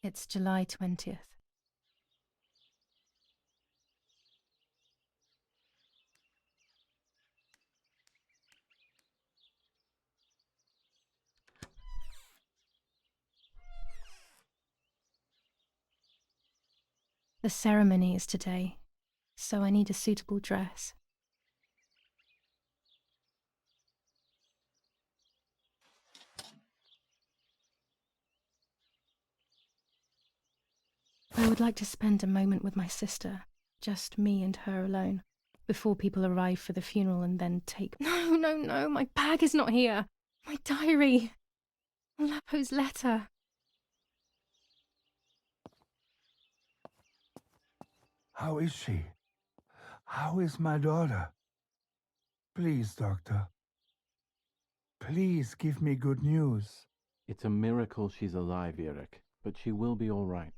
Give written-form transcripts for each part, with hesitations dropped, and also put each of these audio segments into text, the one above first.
It's July 20th. The ceremony is today, so I need a suitable dress. I would like to spend a moment with my sister, just me and her alone, before people arrive for the funeral and then take... No, my bag is not here! My diary! Lapo's letter! How is she? How is my daughter? Please, doctor. Please give me good news. It's a miracle she's alive, Eric, but she will be all right.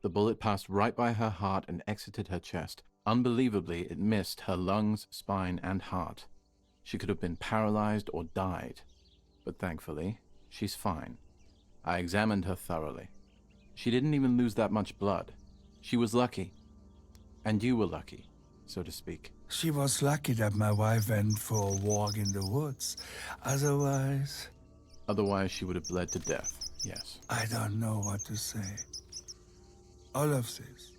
The bullet passed right by her heart and exited her chest. Unbelievably, it missed her lungs, spine, and heart. She could have been paralyzed or died. But thankfully, she's fine. I examined her thoroughly. She didn't even lose that much blood. She was lucky. And you were lucky, so to speak. She was lucky that my wife went for a walk in the woods. Otherwise, Otherwise, she would have bled to death, yes. I don't know what to say. All of this,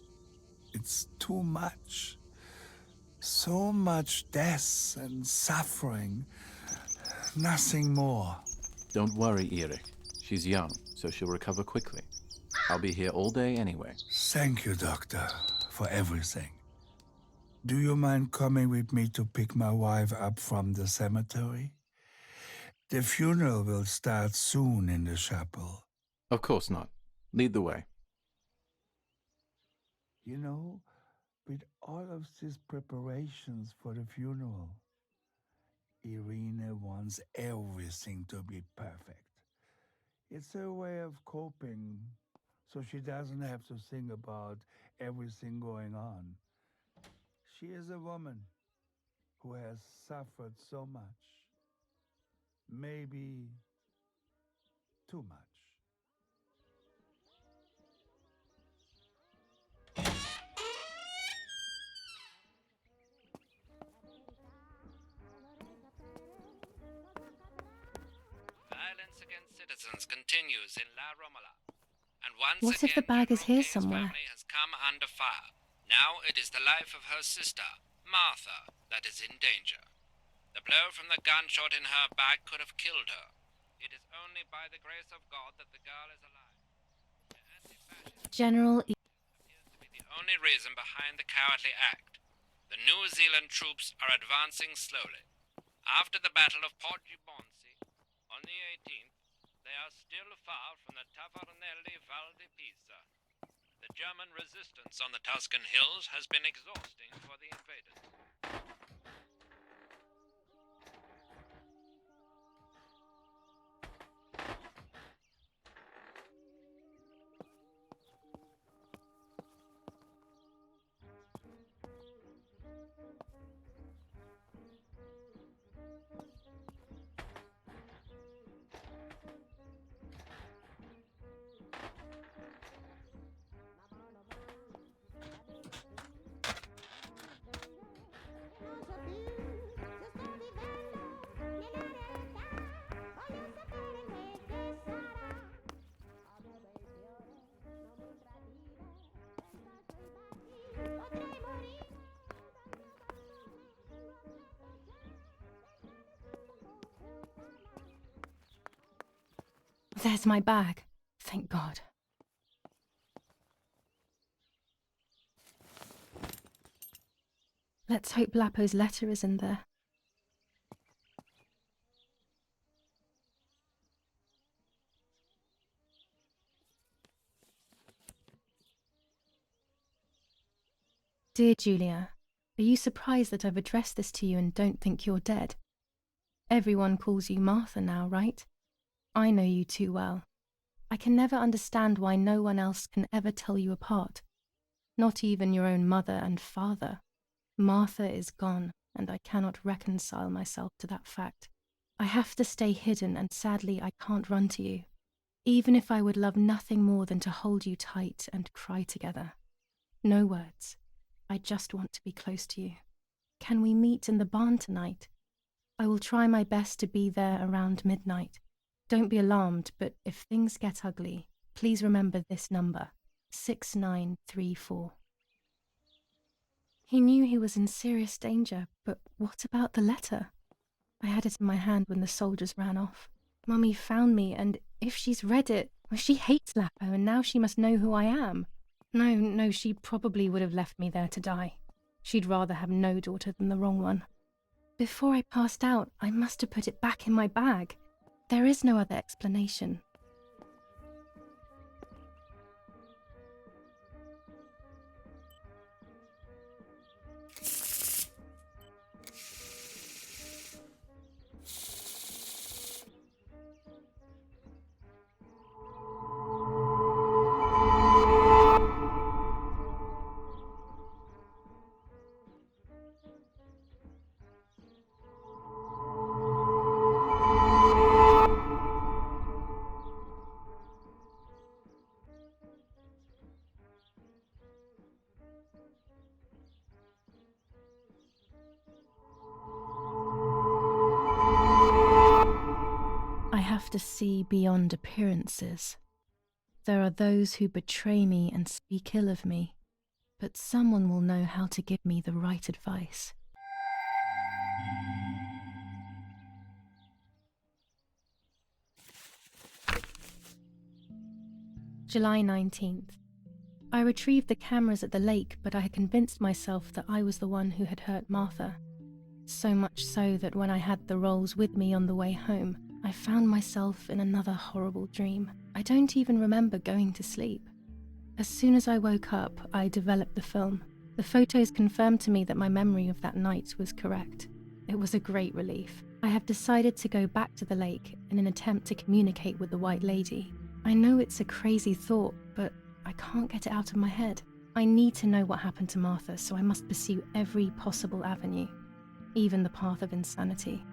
it's too much. So much death and suffering. Nothing more. Don't worry, Eric. She's young, so she'll recover quickly. I'll be here all day anyway. Thank you, doctor, for everything. Do you mind coming with me to pick my wife up from the cemetery? The funeral will start soon in the chapel. Of course not. Lead the way. You know, with all of these preparations for the funeral, Irina wants everything to be perfect. It's her way of coping, so she doesn't have to think about everything going on. She is a woman who has suffered so much. Maybe too much. Violence against citizens continues in La Romola. And once What if again, the bag is here General Kay's somewhere? family has come under fire. Now it is the life of her sister, Martha, that is in danger. The blow from the gunshot in her back could have killed her. It is only by the grace of God that the girl is alive. The anti-fascist General appears to be the only reason behind the cowardly act. The New Zealand troops are advancing slowly. After the Battle of Poggibonsi, on the 18th, they are still far from the Tavernelli Val di Pisa. The German resistance on the Tuscan hills has been exhausting for the invaders. There's my bag. Thank God. Let's hope Lapo's letter is in there. Dear Julia, are you surprised that I've addressed this to you and don't think you're dead? Everyone calls you Martha now, right? I know you too well. I can never understand why no one else can ever tell you apart. Not even your own mother and father. Martha is gone, and I cannot reconcile myself to that fact. I have to stay hidden, and sadly I can't run to you. Even if I would love nothing more than to hold you tight and cry together. No words. I just want to be close to you. Can we meet in the barn tonight? I will try my best to be there around midnight. Don't be alarmed, but if things get ugly, please remember this number, 6934. He knew he was in serious danger, but what about the letter? I had it in my hand when the soldiers ran off. Mummy found me, and if she's read it, well, she hates Lapo, and now she must know who I am. No, she probably would have left me there to die. She'd rather have no daughter than the wrong one. Before I passed out, I must have put it back in my bag. There is no other explanation. I have to see beyond appearances. There are those who betray me and speak ill of me, but someone will know how to give me the right advice. July 19th. I retrieved the cameras at the lake, but I had convinced myself that I was the one who had hurt Martha. So much so that when I had the rolls with me on the way home, I found myself in another horrible dream. I don't even remember going to sleep. As soon as I woke up, I developed the film. The photos confirmed to me that my memory of that night was correct. It was a great relief. I have decided to go back to the lake in an attempt to communicate with the White Lady. I know it's a crazy thought, but I can't get it out of my head. I need to know what happened to Martha, so I must pursue every possible avenue, even the path of insanity.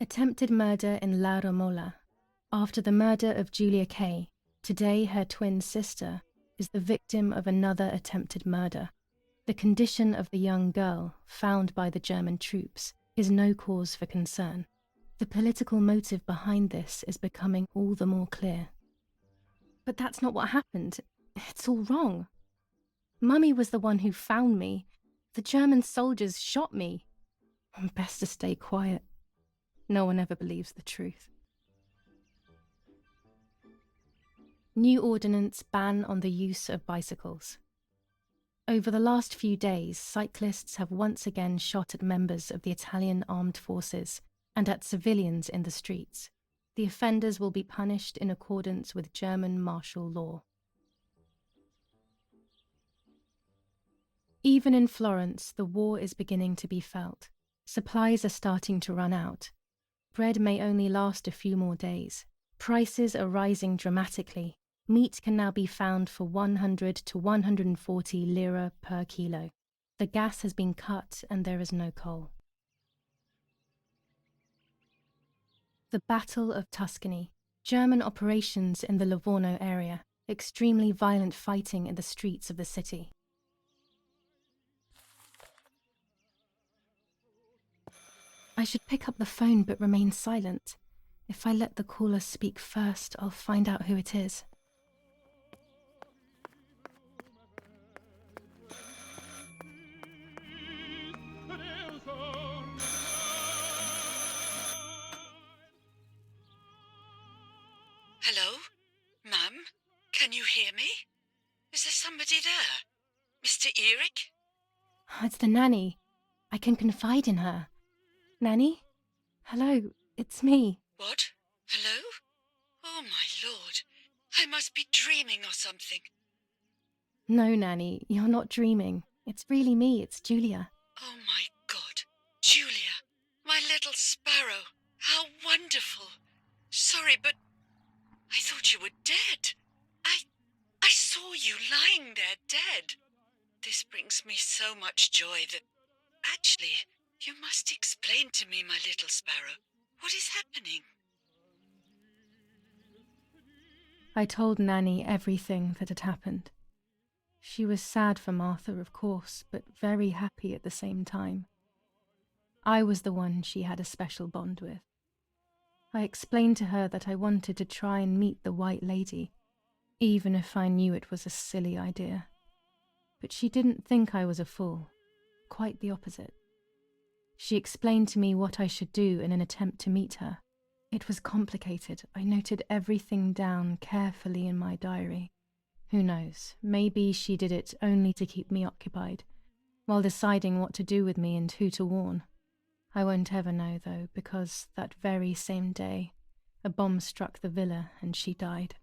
Attempted murder in La Romola. After the murder of Julia Kay, today her twin sister is the victim of another attempted murder. The condition of the young girl, found by the German troops, is no cause for concern. The political motive behind this is becoming all the more clear. But that's not what happened. It's all wrong. Mummy was the one who found me. The German soldiers shot me. Best to stay quiet. No one ever believes the truth. New ordinance ban on the use of bicycles. Over the last few days, cyclists have once again shot at members of the Italian armed forces and at civilians in the streets. The offenders will be punished in accordance with German martial law. Even in Florence, the war is beginning to be felt. Supplies are starting to run out. Bread may only last a few more days. Prices are rising dramatically. Meat can now be found for 100 to 140 lira per kilo. The gas has been cut and there is no coal. The Battle of Tuscany. German operations in the Livorno area. Extremely violent fighting in the streets of the city. I should pick up the phone but remain silent. If I let the caller speak first, I'll find out who it is. Hello? Ma'am? Can you hear me? the nanny. I can confide in her. Nanny? Hello, it's me. What? Hello? Oh, my lord. I must be dreaming or something. No, Nanny, you're not dreaming. It's really me, it's Julia. Oh, my God. Julia, my little sparrow. How wonderful. Sorry, but I thought you were dead. I saw you lying there dead. This brings me so much joy that... Actually, you must explain to me, my little sparrow. What is happening? I told Nanny everything that had happened. She was sad for Martha, of course, but very happy at the same time. I was the one she had a special bond with. I explained to her that I wanted to try and meet the White Lady, even if I knew it was a silly idea. But she didn't think I was a fool, quite the opposite. She explained to me what I should do in an attempt to meet her. It was complicated. I noted everything down carefully in my diary. Who knows, maybe she did it only to keep me occupied, while deciding what to do with me and who to warn. I won't ever know, though, because that very same day, a bomb struck the villa and she died.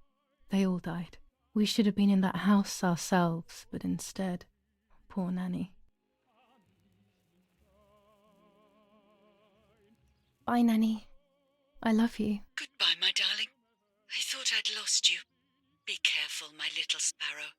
They all died. We should have been in that house ourselves, but instead, poor Nanny. Bye, Nanny. I love you. Goodbye, my darling. I thought I'd lost you. Be careful, my little sparrow.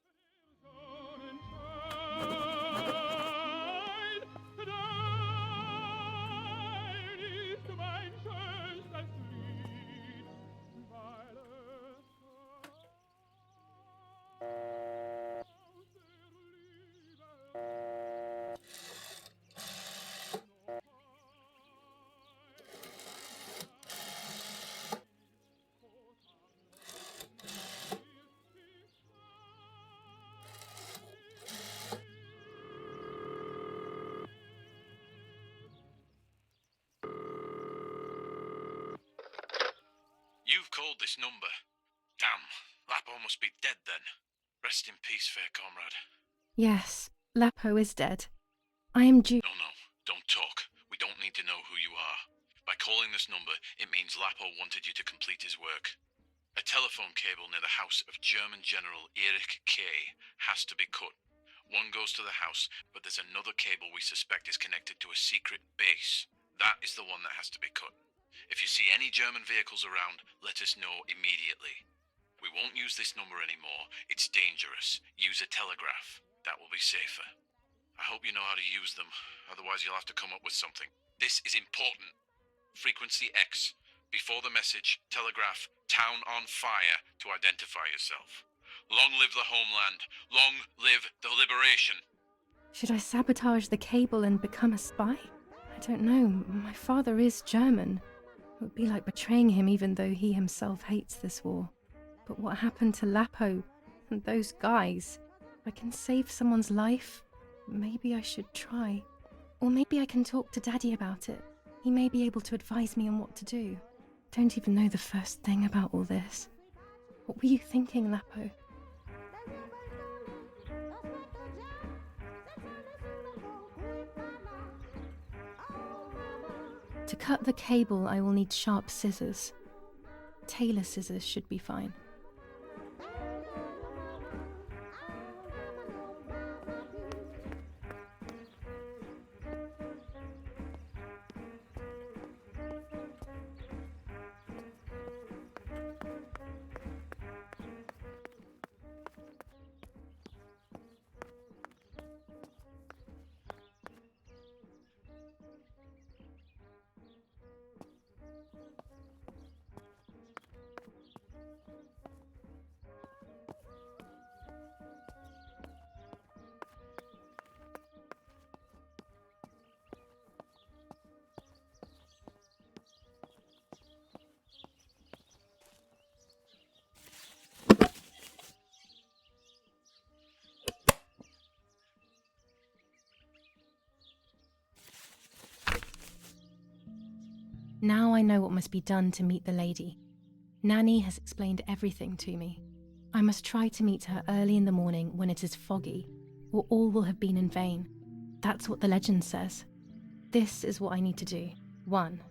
You've called this number. Damn, Lapo must be dead then. Rest in peace, fair comrade. Yes, Lapo is dead. I am due. No, don't talk. We don't need to know who you are. By calling this number, it means Lapo wanted you to complete his work. A telephone cable near the house of German General Erich Kay has to be cut. One goes to the house, but there's another cable we suspect is connected to a secret base. That is the one that has to be cut. If you see any German vehicles around, let us know immediately. We won't use this number anymore. It's dangerous. Use a telegraph. That will be safer. I hope you know how to use them, otherwise you'll have to come up with something. This is important. Frequency X. Before the message, telegraph "Town on fire" to identify yourself. Long live the homeland. Long live the liberation. Should I sabotage the cable and become a spy? I don't know. My father is German. It would be like betraying him even though he himself hates this war. But what happened to Lapo and those guys? If I can save someone's life, maybe I should try. Or maybe I can talk to Daddy about it. He may be able to advise me on what to do. Don't even know the first thing about all this. What were you thinking, Lapo? To cut the cable, I will need sharp scissors. Tailor scissors should be fine. Now I know what must be done to meet the lady. Nanny has explained everything to me. I must try to meet her early in the morning when it is foggy, or all will have been in vain. That's what the legend says. This is what I need to do. 1.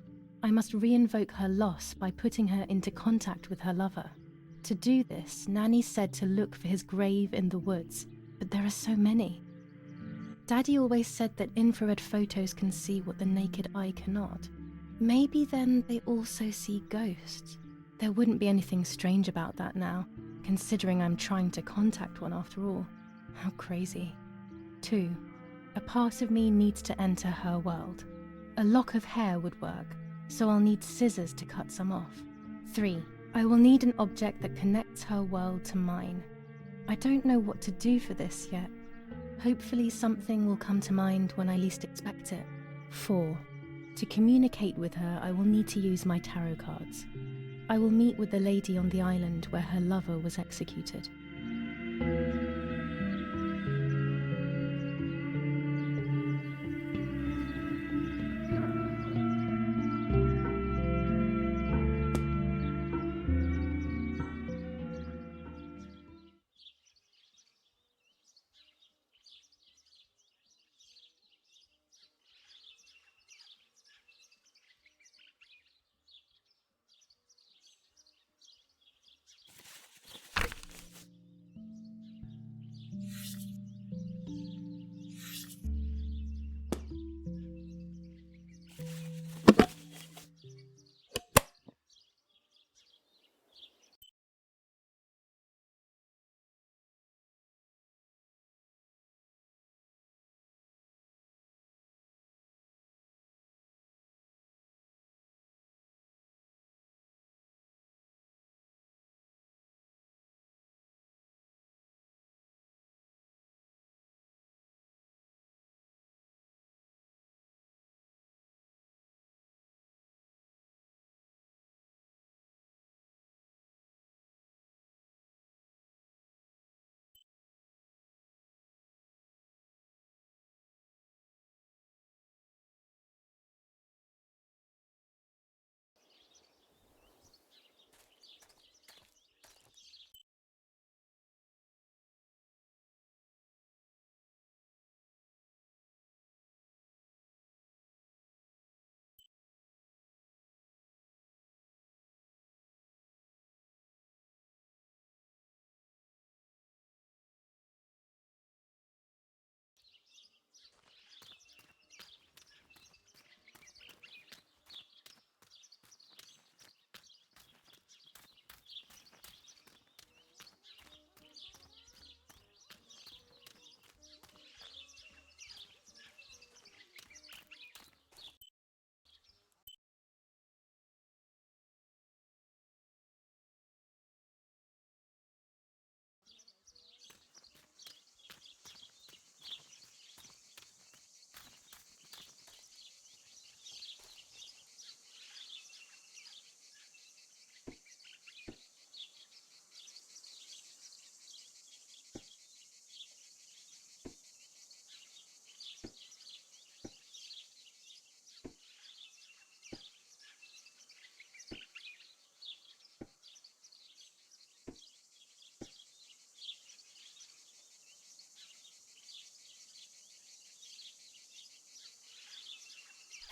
I must reinvoke her loss by putting her into contact with her lover. To do this, Nanny said to look for his grave in the woods, but there are so many. Daddy always said that infrared photos can see what the naked eye cannot. Maybe then they also see ghosts. There wouldn't be anything strange about that now, considering I'm trying to contact one after all. How crazy. 2. A part of me needs to enter her world. A lock of hair would work, so I'll need scissors to cut some off. 3. I will need an object that connects her world to mine. I don't know what to do for this yet. Hopefully something will come to mind when I least expect it. 4. To communicate with her, I will need to use my tarot cards. I will meet with the lady on the island where her lover was executed.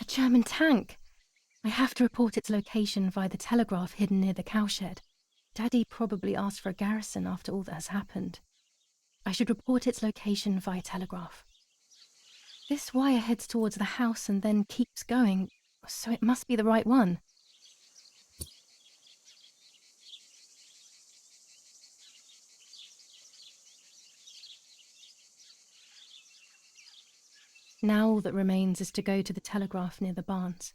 A German tank! I have to report its location via the telegraph hidden near the cowshed. Daddy probably asked for a garrison after all that has happened. I should report its location via telegraph. This wire heads towards the house and then keeps going, so it must be the right one. Now all that remains is to go to the telegraph near the barns.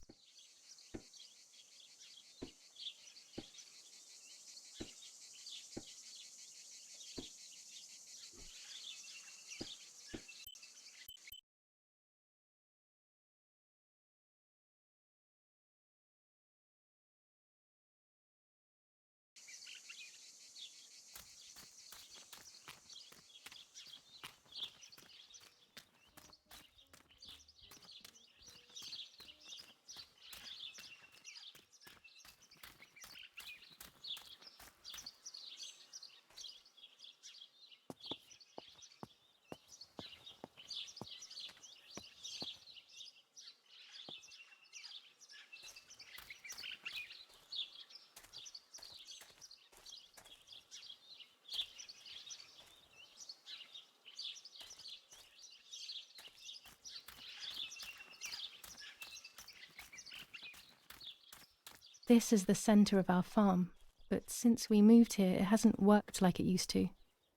This is the center of our farm, but since we moved here, it hasn't worked like it used to.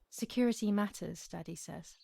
Security matters, Daddy says.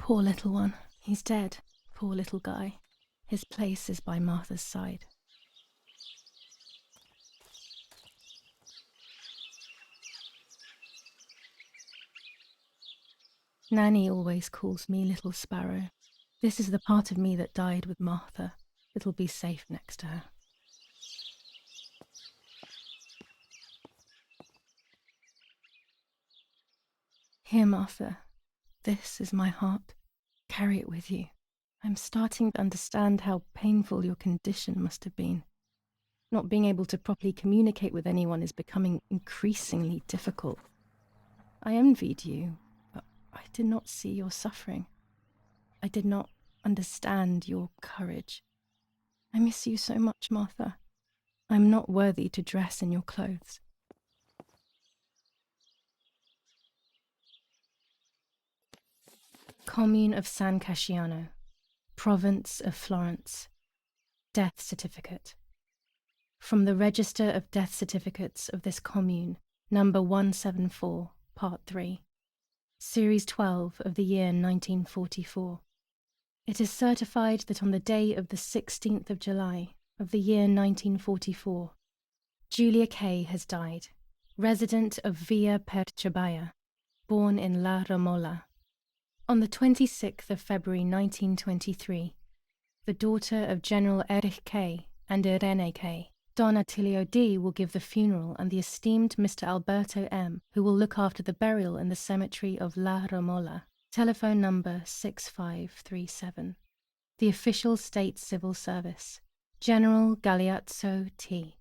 Poor little one. He's dead. Poor little guy. His place is by Martha's side. Nanny always calls me Little Sparrow. This is the part of me that died with Martha. It'll be safe next to her. Here, Martha. This is my heart. Carry it with you. I'm starting to understand how painful your condition must have been. Not being able to properly communicate with anyone is becoming increasingly difficult. I envied you, but I did not see your suffering. I did not understand your courage. I miss you so much, Martha. I'm not worthy to dress in your clothes. Commune of San Casciano, Province of Florence. Death certificate. From the Register of Death Certificates of this commune, number 174, Part 3, Series 12 of the year 1944. It is certified that on the day of the 16th of July of the year 1944, Julia Kay has died, resident of Via Perciabaya, born in La Romola. On the 26th of February 1923, the daughter of General Erich Kay and Irene Kay, Don Attilio D. will give the funeral, and the esteemed Mr. Alberto M., who will look after the burial in the cemetery of La Romola. Telephone number 6537. The official state civil service. General Galeazzo T.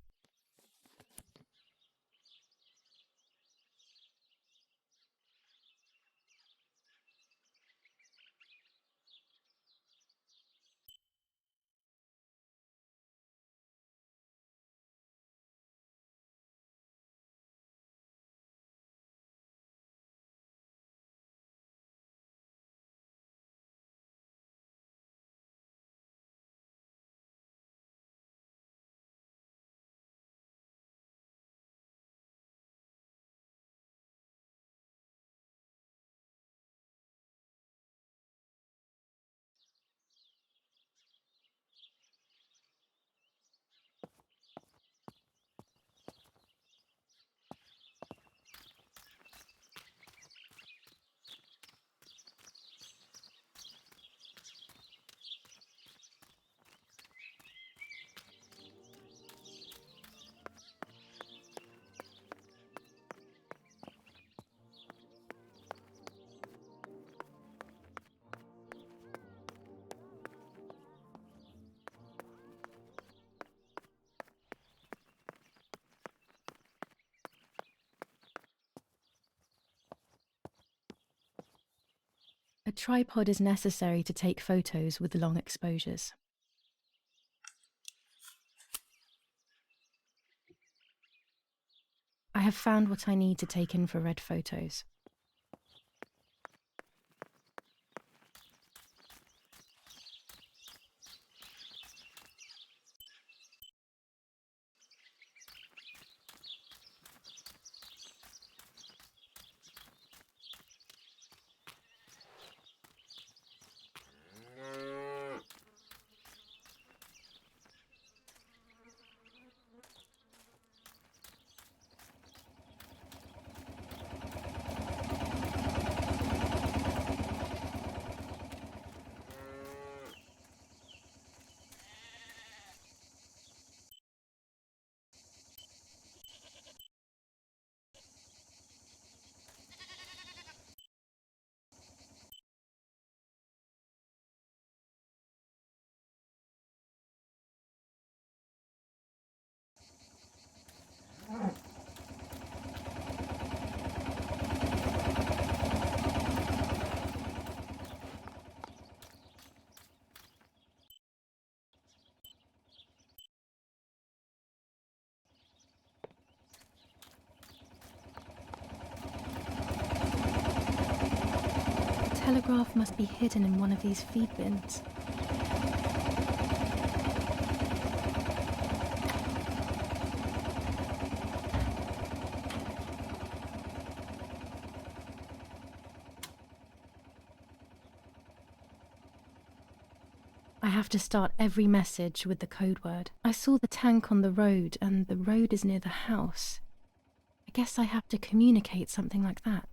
A tripod is necessary to take photos with long exposures. I have found what I need to take infrared photos. The telegraph must be hidden in one of these feed bins. I have to start every message with the code word. I saw the tank on the road, and the road is near the house. I guess I have to communicate something like that.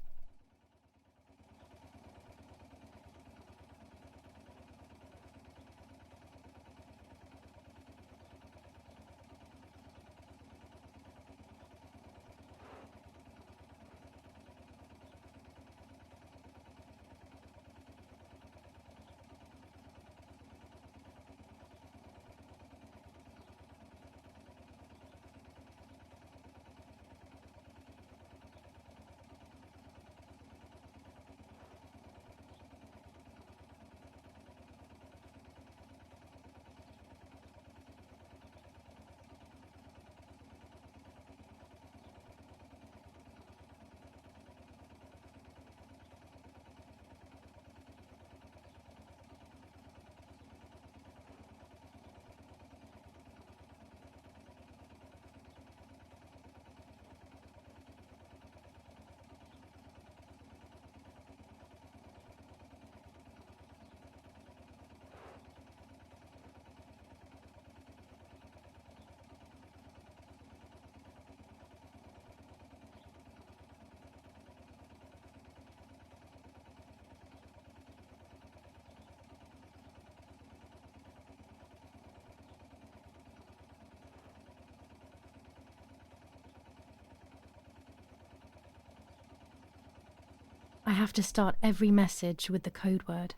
I have to start every message with the code word.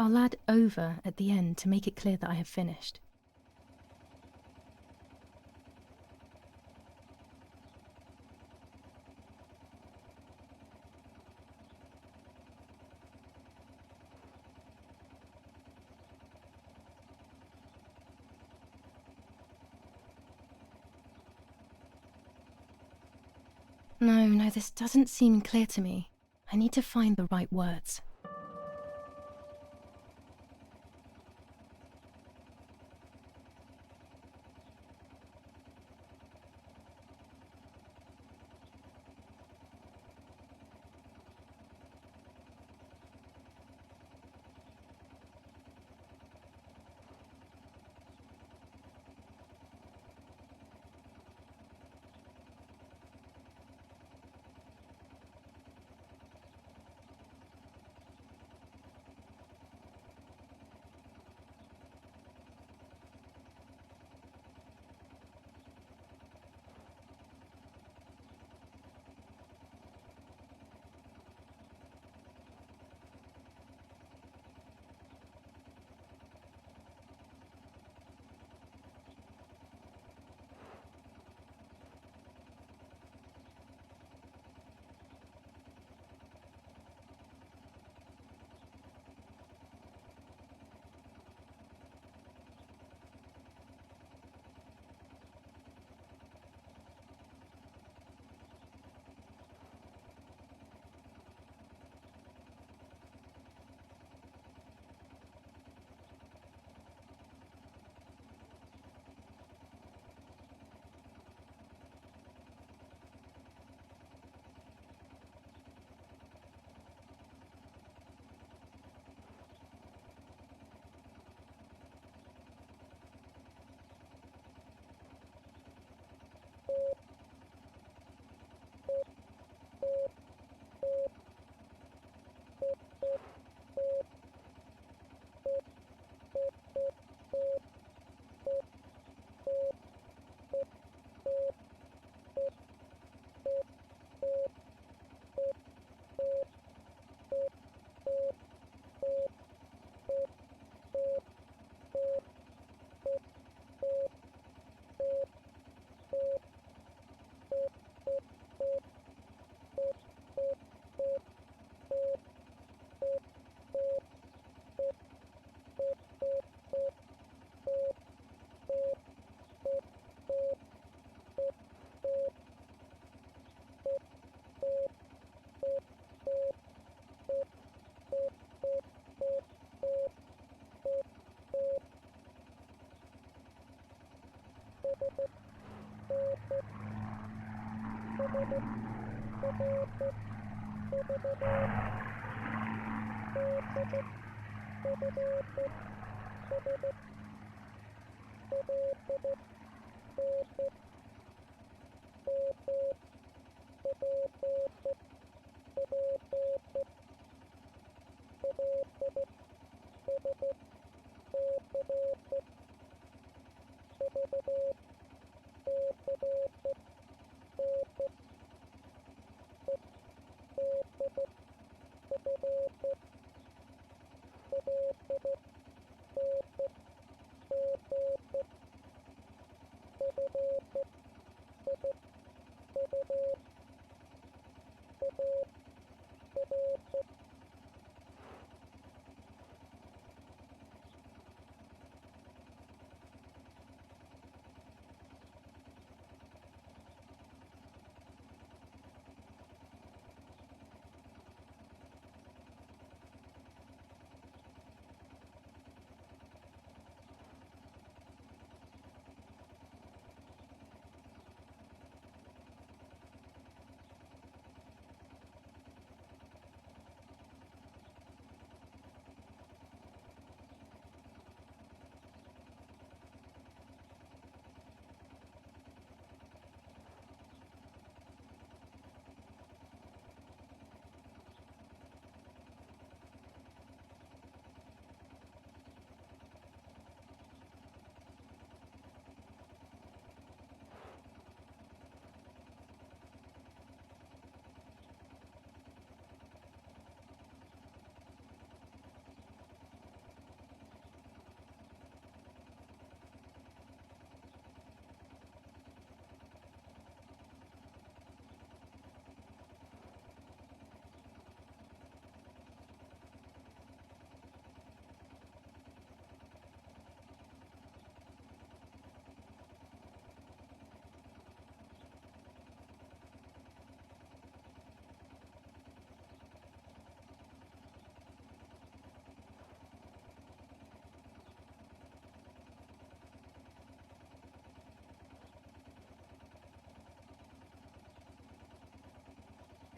I'll add over at the end to make it clear that I have finished. No, this doesn't seem clear to me. I need to find the right words.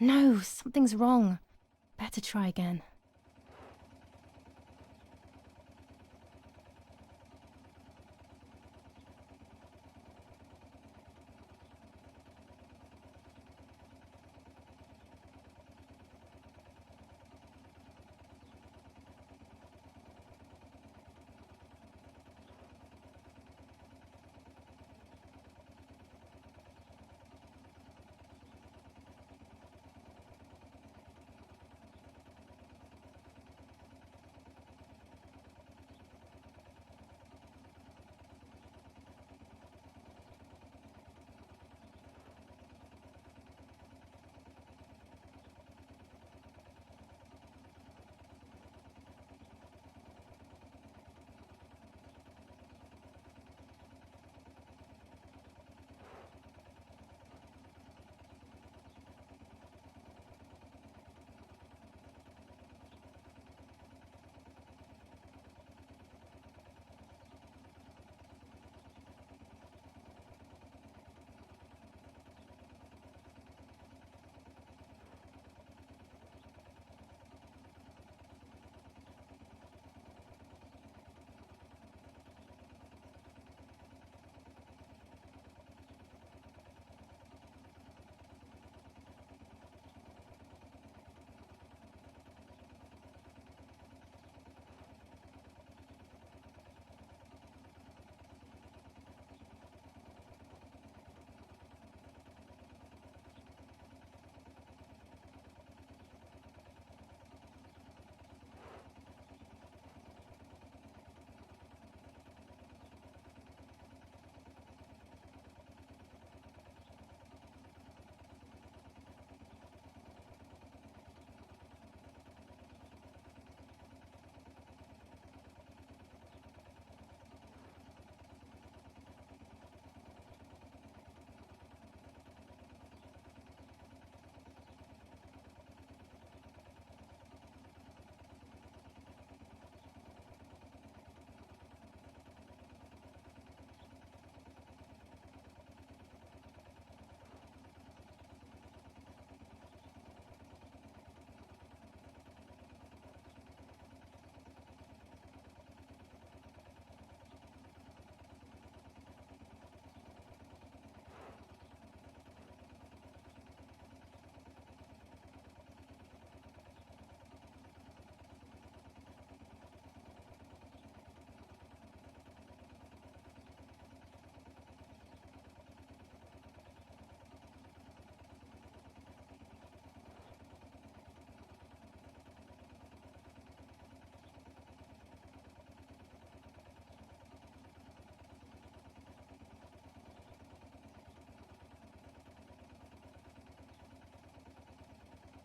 No, something's wrong. Better try again.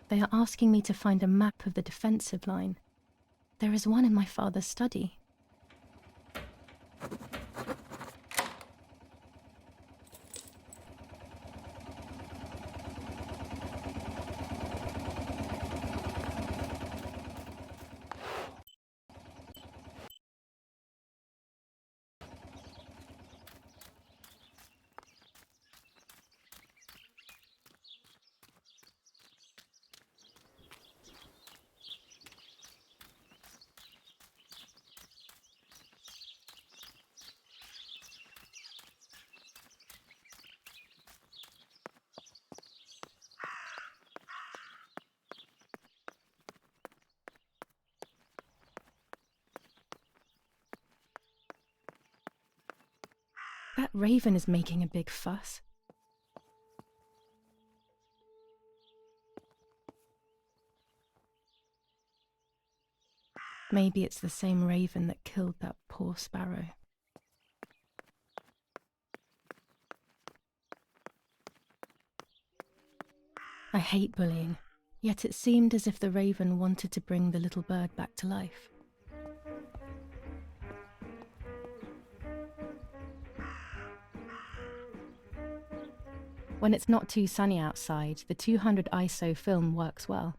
They are asking me to find a map of the defensive line. There is one in my father's study. That raven is making a big fuss. Maybe it's the same raven that killed that poor sparrow. I hate bullying, yet it seemed as if the raven wanted to bring the little bird back to life. When it's not too sunny outside, the 200 ISO film works well.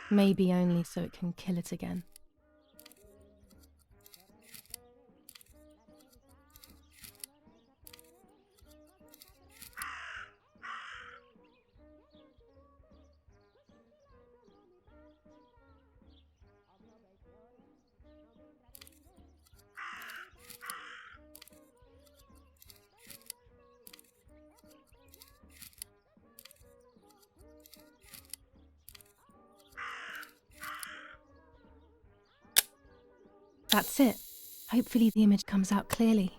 Maybe only so it can kill it again. That's it. Hopefully the image comes out clearly.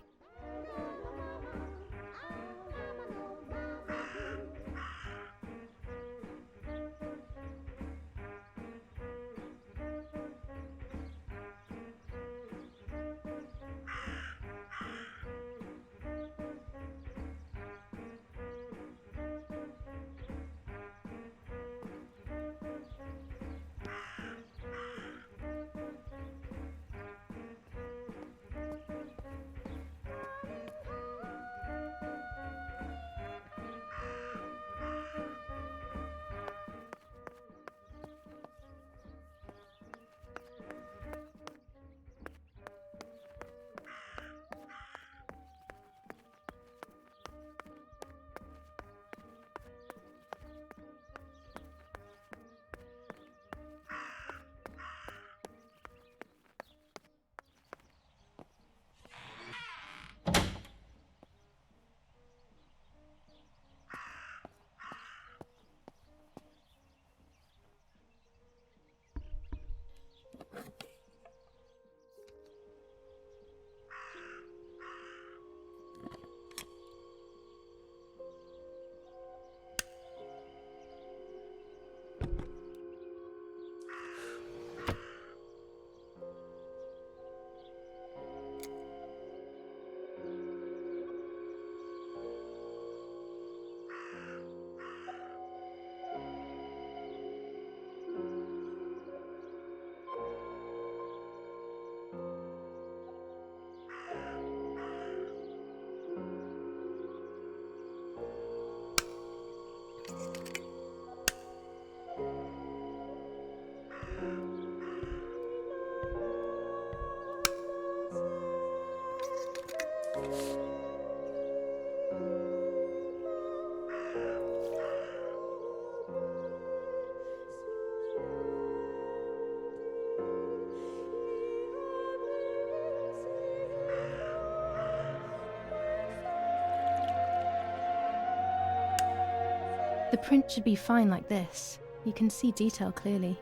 The print should be fine like this. You can see detail clearly.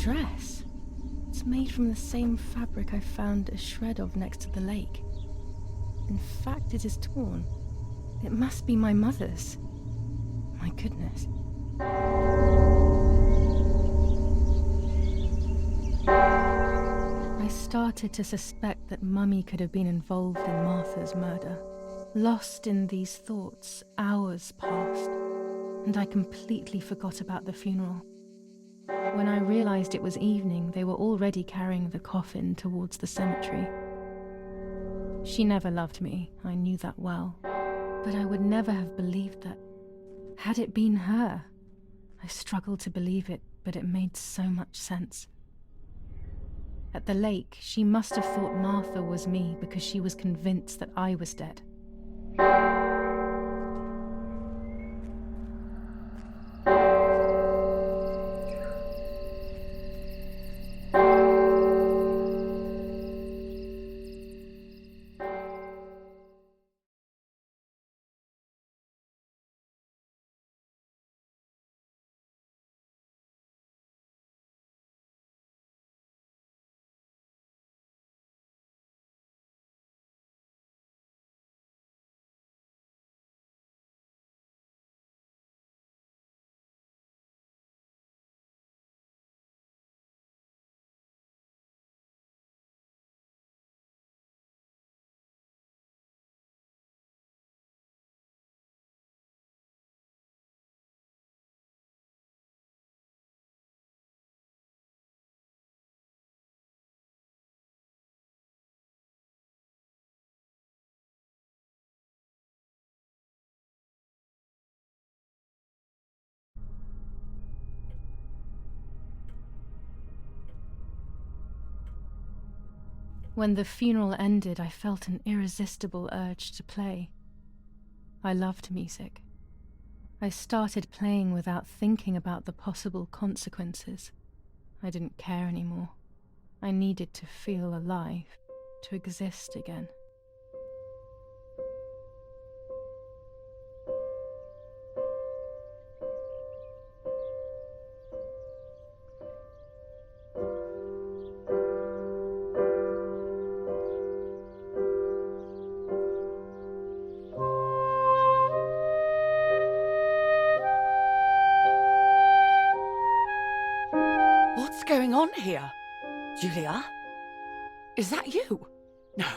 dress. It's made from the same fabric I found a shred of next to the lake. In fact, it is torn. It must be my mother's. My goodness. I started to suspect that Mummy could have been involved in Martha's murder. Lost in these thoughts, hours passed, and I completely forgot about the funeral. When I realized it was evening, they were already carrying the coffin towards the cemetery. She never loved me, I knew that well, but I would never have believed that. Had it been her? I struggled to believe it, but it made so much sense. At the lake, she must have thought Martha was me because she was convinced that I was dead. When the funeral ended, I felt an irresistible urge to play. I loved music. I started playing without thinking about the possible consequences. I didn't care anymore. I needed to feel alive, to exist again. What's going on here? Julia? Is that you? No,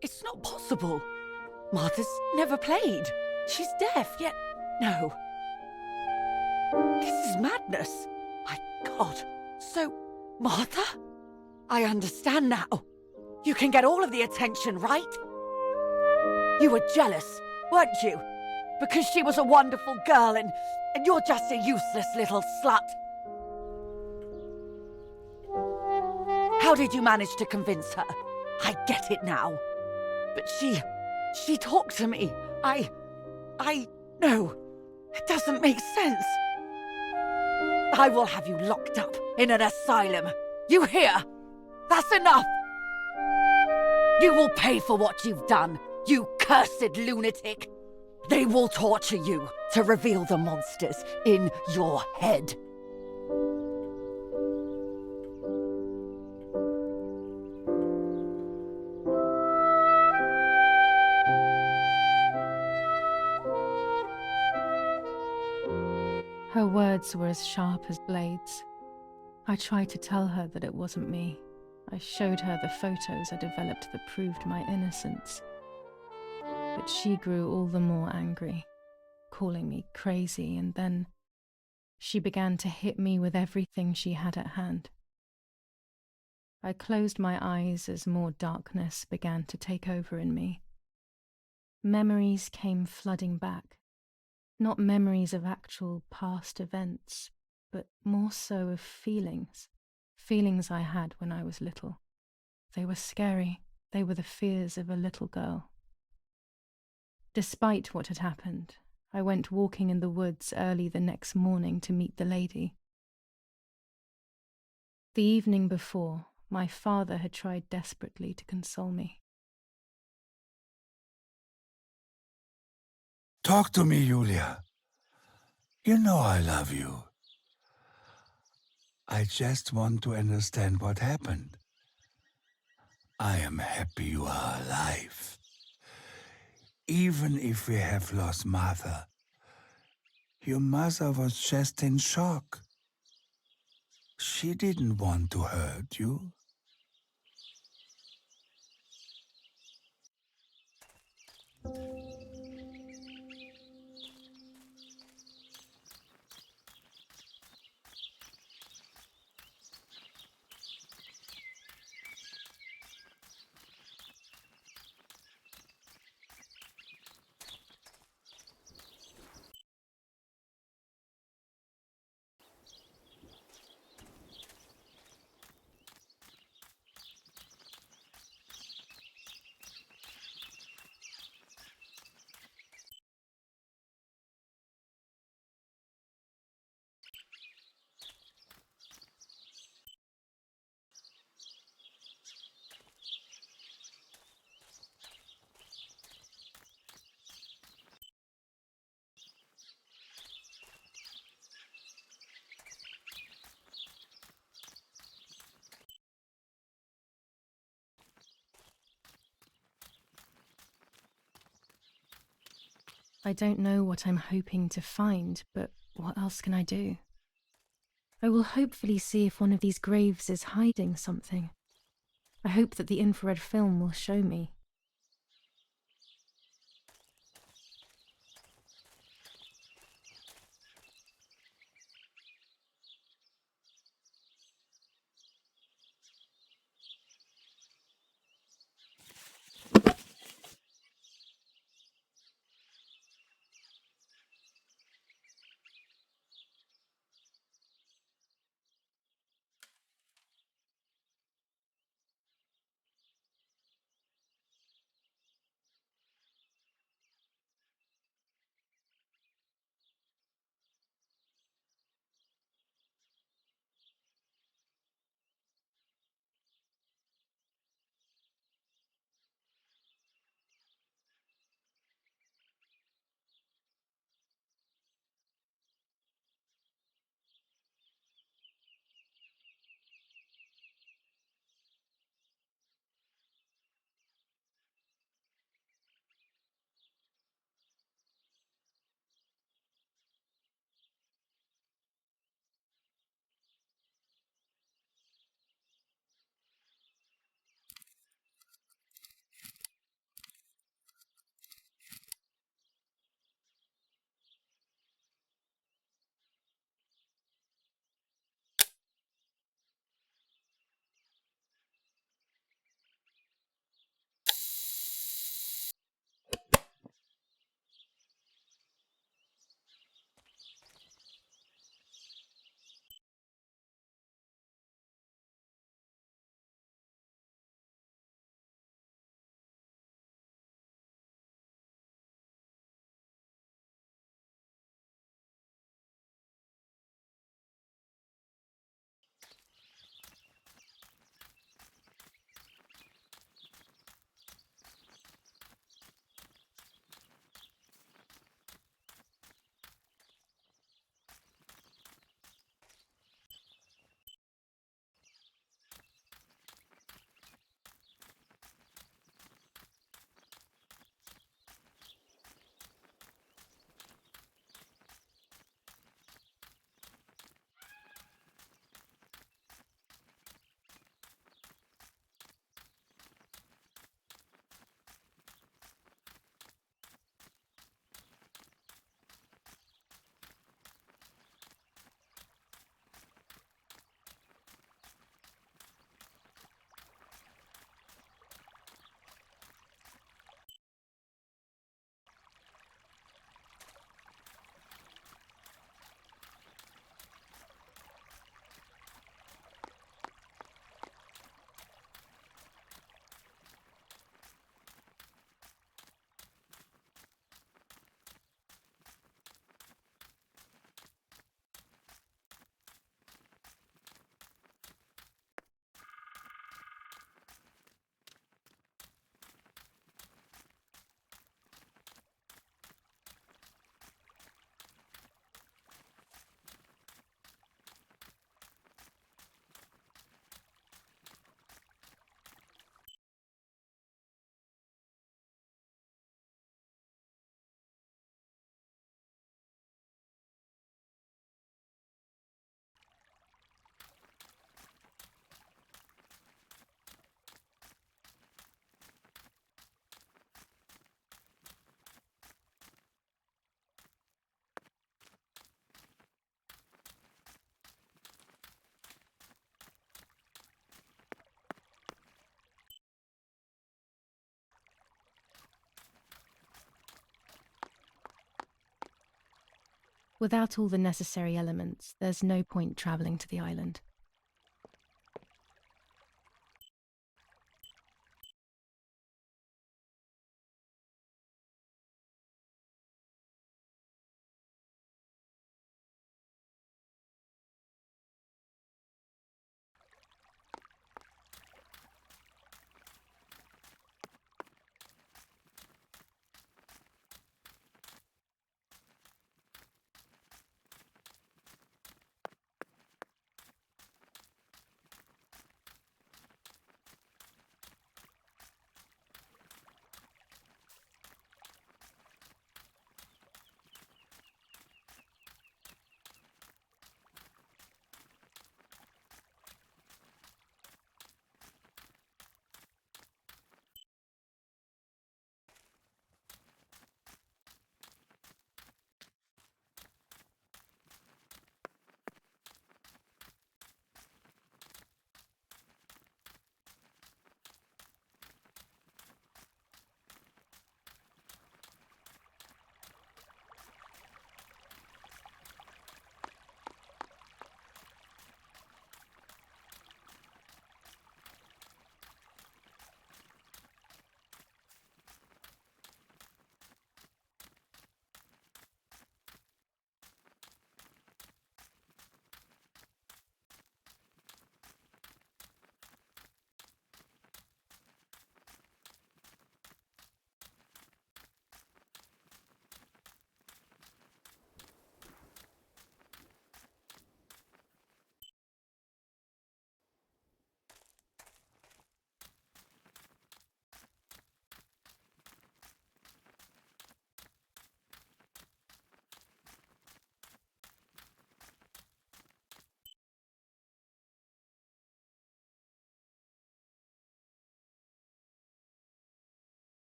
it's not possible. Martha's never played. She's deaf, yet no. This is madness. My God. So, Martha? I understand now. You can get all of the attention, right? You were jealous, weren't you? Because she was a wonderful girl and you're just a useless little slut. How did you manage to convince her? I get it now. But she talked to me. No, it doesn't make sense. I will have you locked up in an asylum. You hear? That's enough. You will pay for what you've done, you cursed lunatic. They will torture you to reveal the monsters in your head. Her words were as sharp as blades. I tried to tell her that it wasn't me. I showed her the photos I developed that proved my innocence. But she grew all the more angry, calling me crazy, and then she began to hit me with everything she had at hand. I closed my eyes as more darkness began to take over in me. Memories came flooding back. Not memories of actual past events, but more so of feelings. Feelings I had when I was little. They were scary. They were the fears of a little girl. Despite what had happened, I went walking in the woods early the next morning to meet the lady. The evening before, my father had tried desperately to console me. Talk to me, Julia. You know I love you. I just want to understand what happened. I am happy you are alive. Even if we have lost Mother, your mother was just in shock. She didn't want to hurt you. I don't know what I'm hoping to find, but what else can I do? I will hopefully see if one of these graves is hiding something. I hope that the infrared film will show me. Without all the necessary elements, there's no point travelling to the island.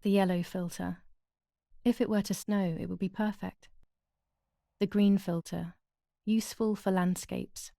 The yellow filter. If it were to snow, it would be perfect. The green filter. Useful for landscapes.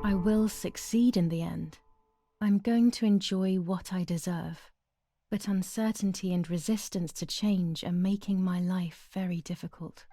I will succeed in the end. I'm going to enjoy what I deserve. But uncertainty and resistance to change are making my life very difficult.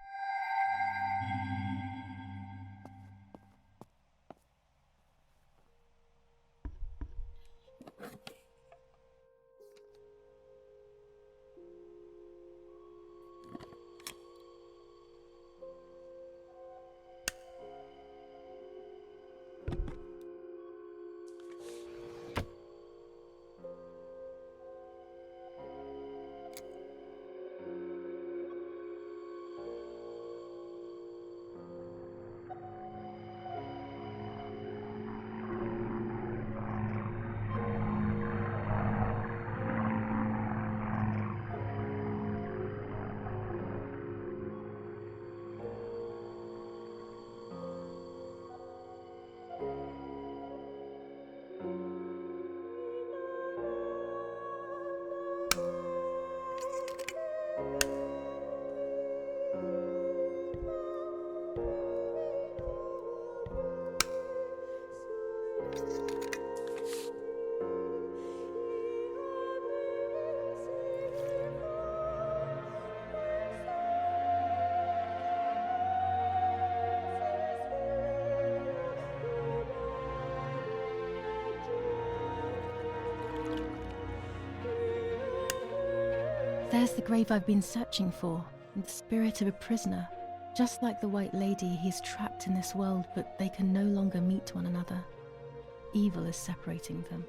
There's the grave I've been searching for, in the spirit of a prisoner. Just like the White Lady, he's trapped in this world, but they can no longer meet one another. Evil is separating them.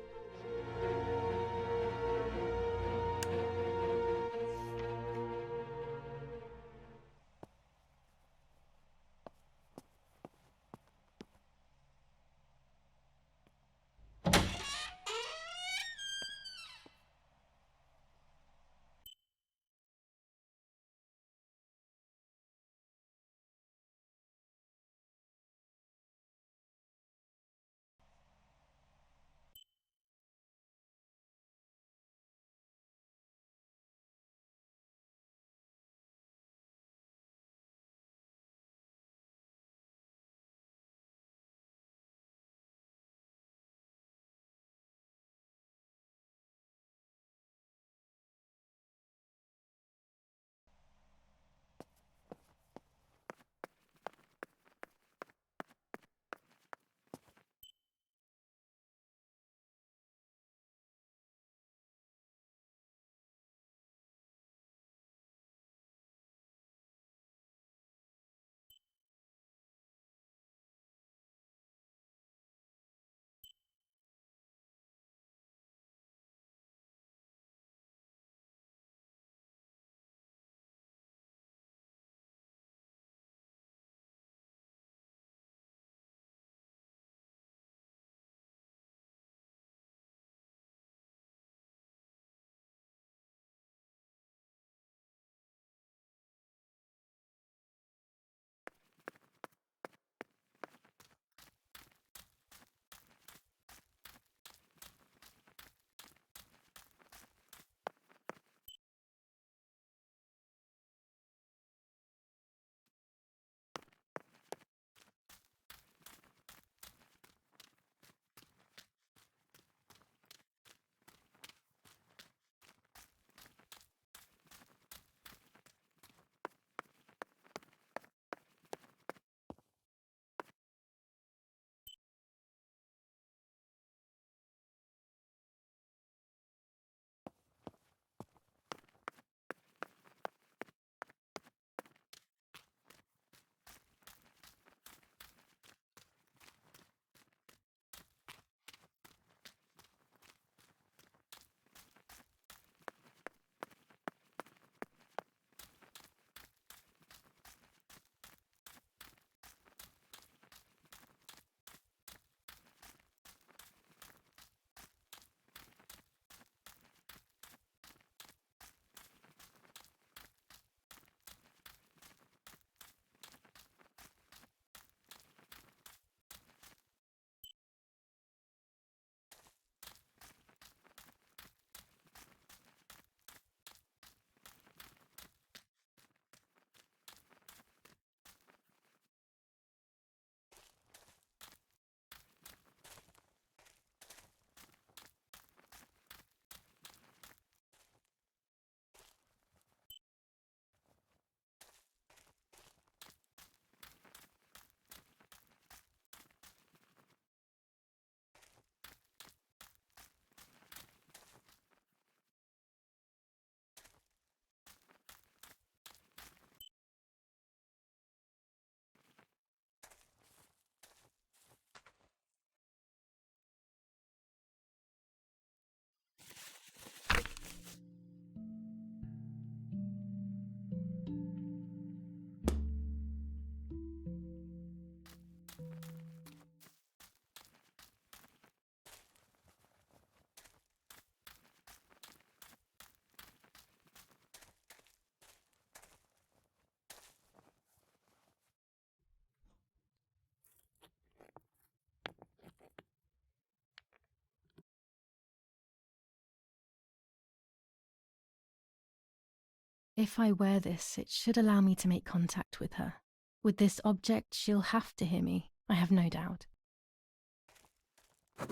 If I wear this, it should allow me to make contact with her. With this object, she'll have to hear me, I have no doubt.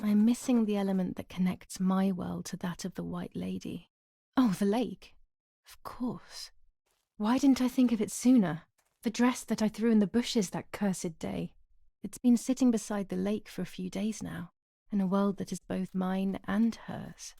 I'm missing the element that connects my world to that of the White Lady. Oh, the lake. Of course. Why didn't I think of it sooner? The dress that I threw in the bushes that cursed day. It's been sitting beside the lake for a few days now, in a world that is both mine and hers.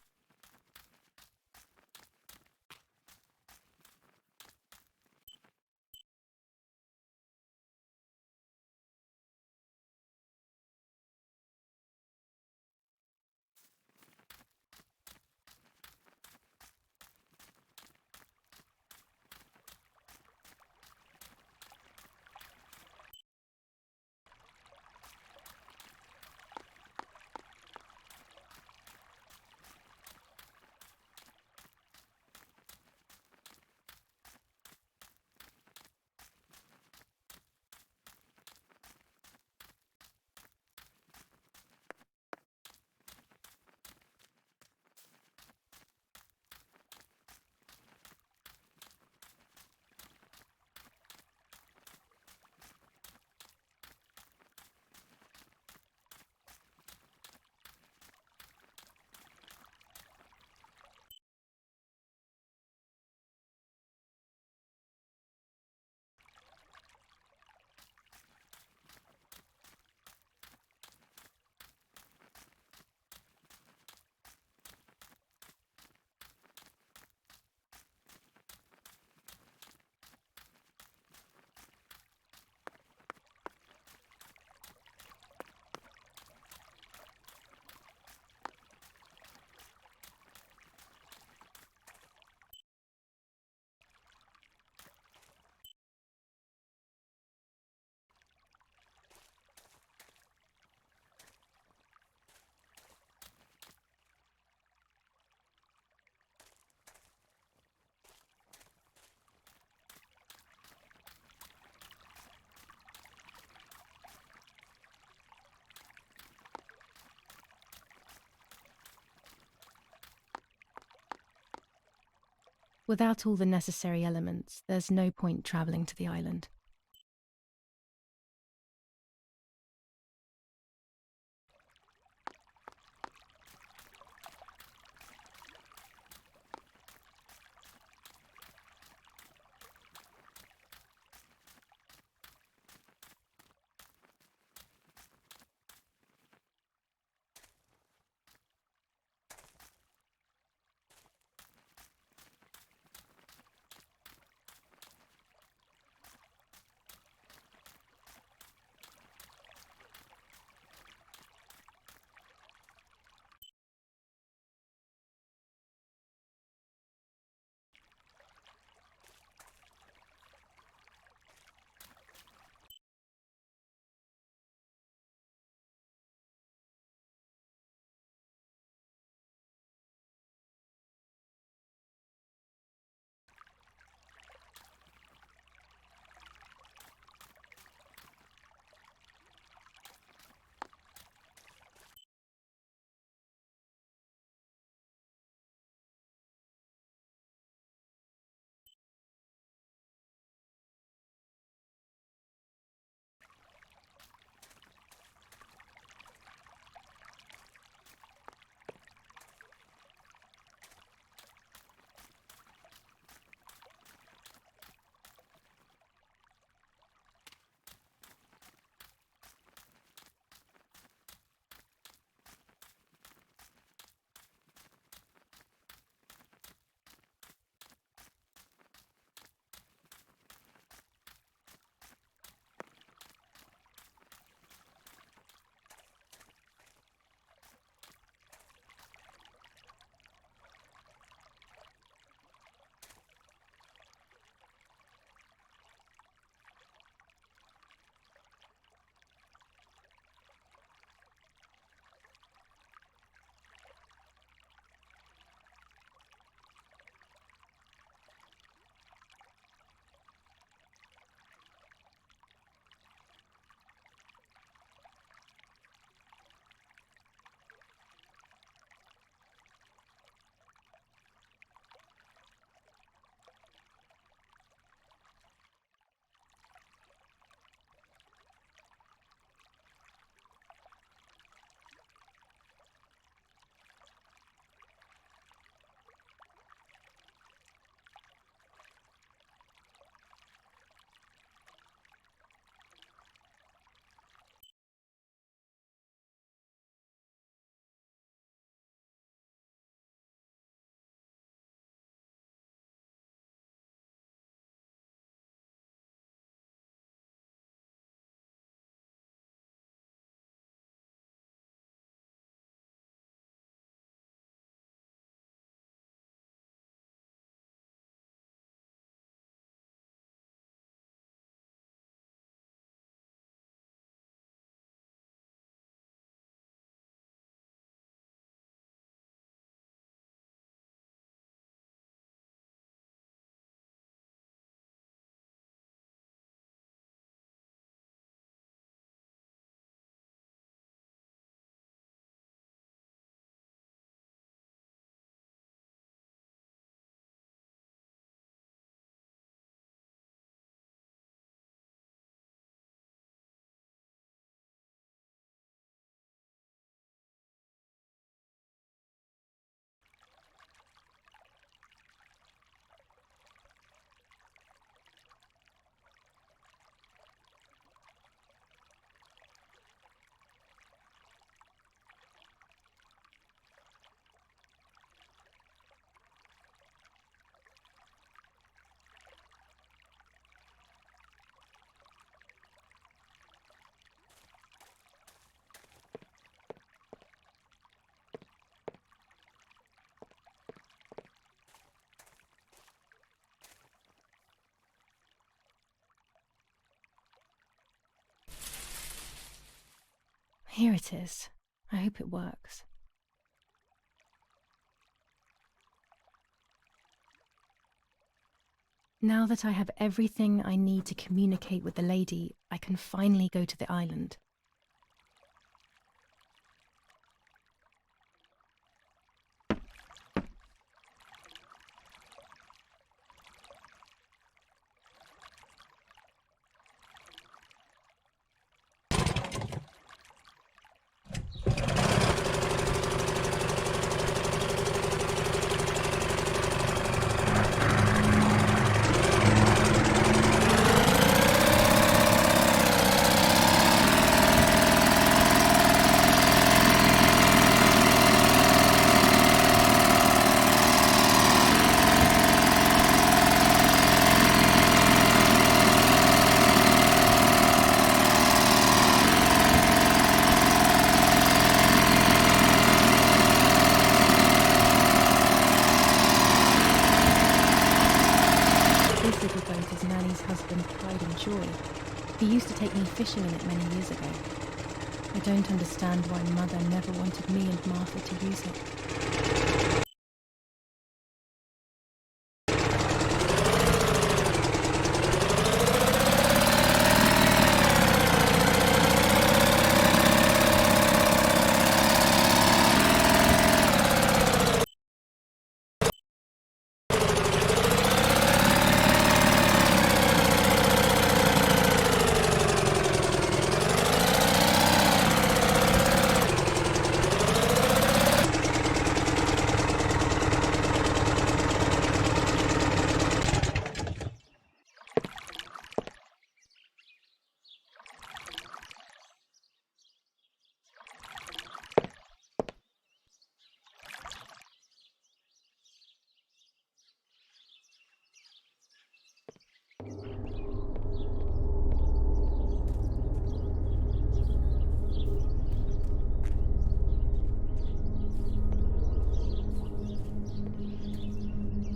Without all the necessary elements, there's no point travelling to the island. Here it is. I hope it works. Now that I have everything I need to communicate with the lady, I can finally go to the island. used to take me fishing in it many years ago. I don't understand why Mother never wanted me and Martha to use it.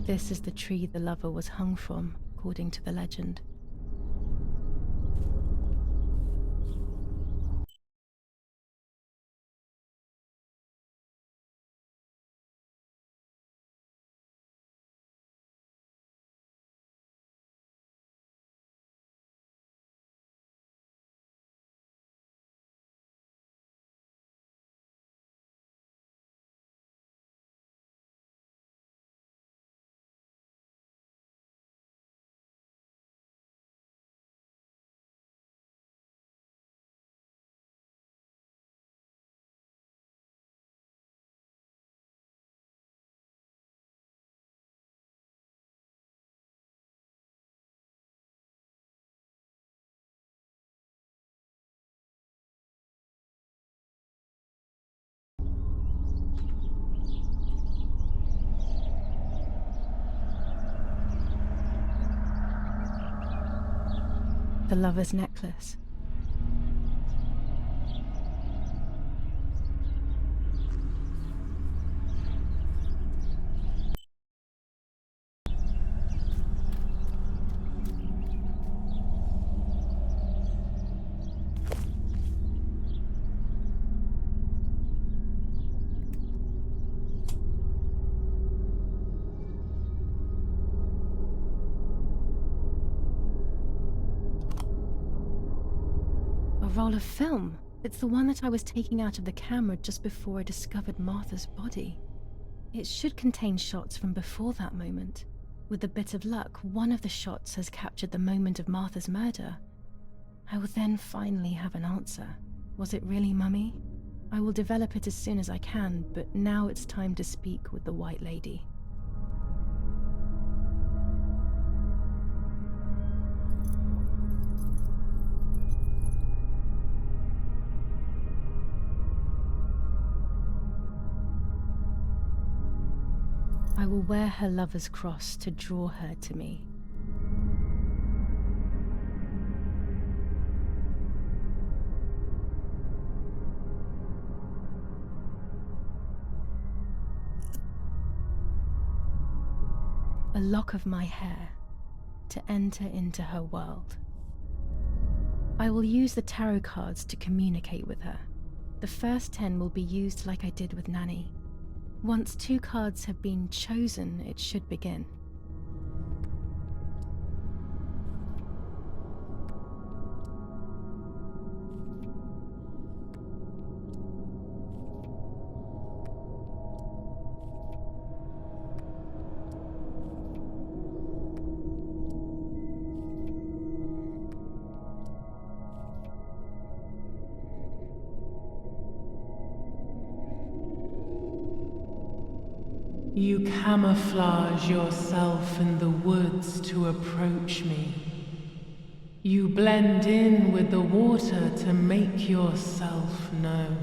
This is the tree the lover was hung from, according to the legend. The lover's necklace. A roll of film. It's the one that I was taking out of the camera just before I discovered Martha's body. It should contain shots from before that moment. With a bit of luck, one of the shots has captured the moment of Martha's murder. I will then finally have an answer. Was it really Mummy? I will develop it as soon as I can, but now it's time to speak with the White Lady. I will wear her lover's cross to draw her to me. A lock of my hair to enter into her world. I will use the tarot cards to communicate with her. The first 10 will be used like I did with Nanny. Once 2 cards have been chosen, it should begin. You camouflage yourself in the woods to approach me. You blend in with the water to make yourself known.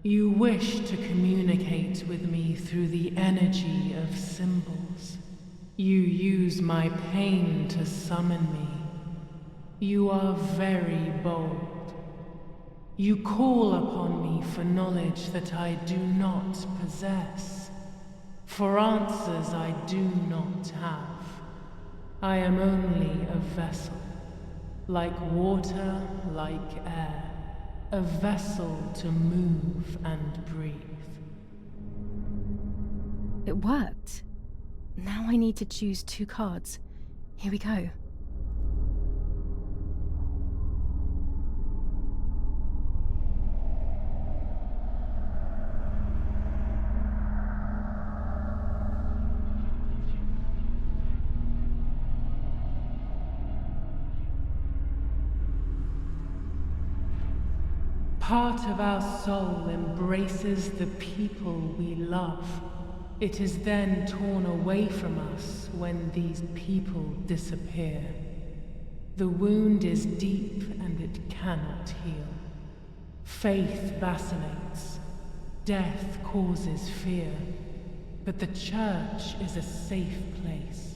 You wish to communicate with me through the energy of symbols. You use my pain to summon me. You are very bold. You call upon me for knowledge that I do not possess. For answers I do not have. I am only a vessel. like water, like air, a vessel to move and breathe. It worked. Now I need to choose 2 cards. Here we go. Part of our soul embraces the people we love. It is then torn away from us when these people disappear. The wound is deep and it cannot heal. Faith vacillates. Death causes fear. But the church is a safe place.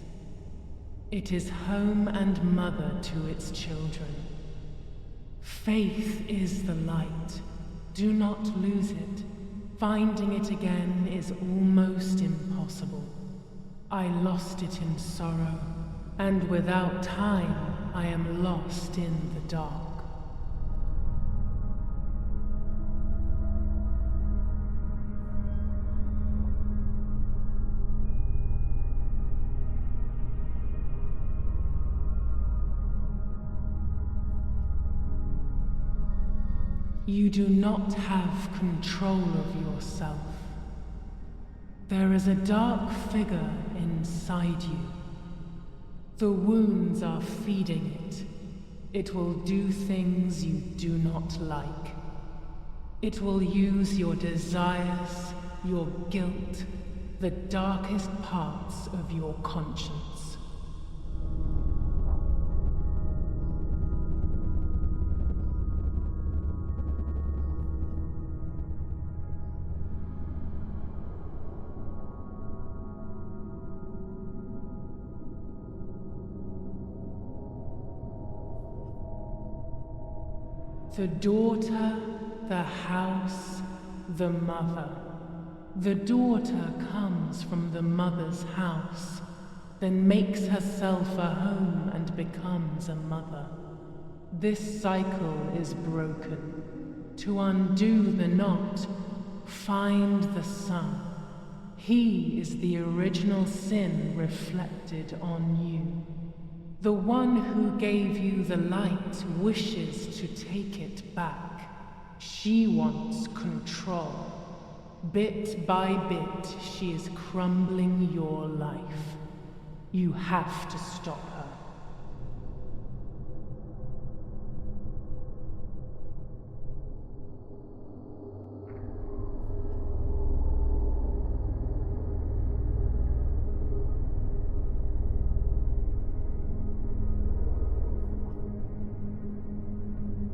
It is home and mother to its children. Faith is the light. Do not lose it. Finding it again is almost impossible. I lost it in sorrow, and without time, I am lost in the dark. You do not have control of yourself. There is a dark figure inside you. The wounds are feeding it. It will do things you do not like. It will use your desires, your guilt, the darkest parts of your conscience. The daughter, the house, the mother. The daughter comes from the mother's house, then makes herself a home and becomes a mother. This cycle is broken. To undo the knot, find the sun. He is the original sin reflected on you. The one who gave you the light wishes to take it back. She wants control. Bit by bit, she is crumbling your life. You have to stop her.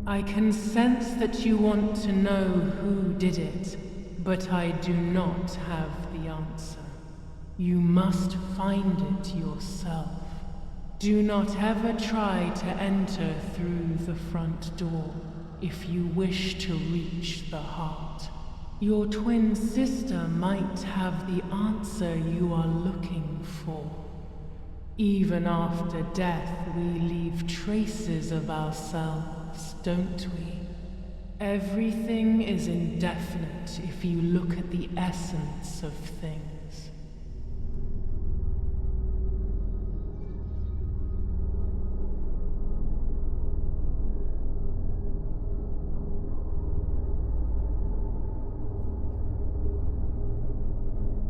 I can sense that you want to know who did it, but I do not have the answer. You must find it yourself. Do not ever try to enter through the front door if you wish to reach the heart. Your twin sister might have the answer you are looking for. Even after death, we leave traces of ourselves, don't we? Everything is indefinite if you look at the essence of things.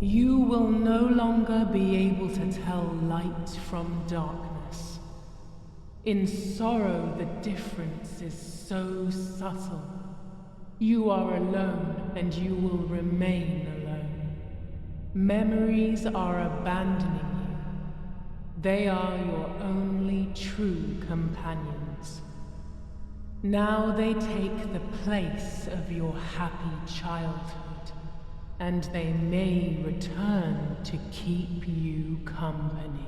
You will no longer be able to tell light from darkness. In sorrow, the difference is so subtle. You are alone, and you will remain alone. Memories are abandoning you. They are your only true companions. Now they take the place of your happy childhood. And they may return to keep you company.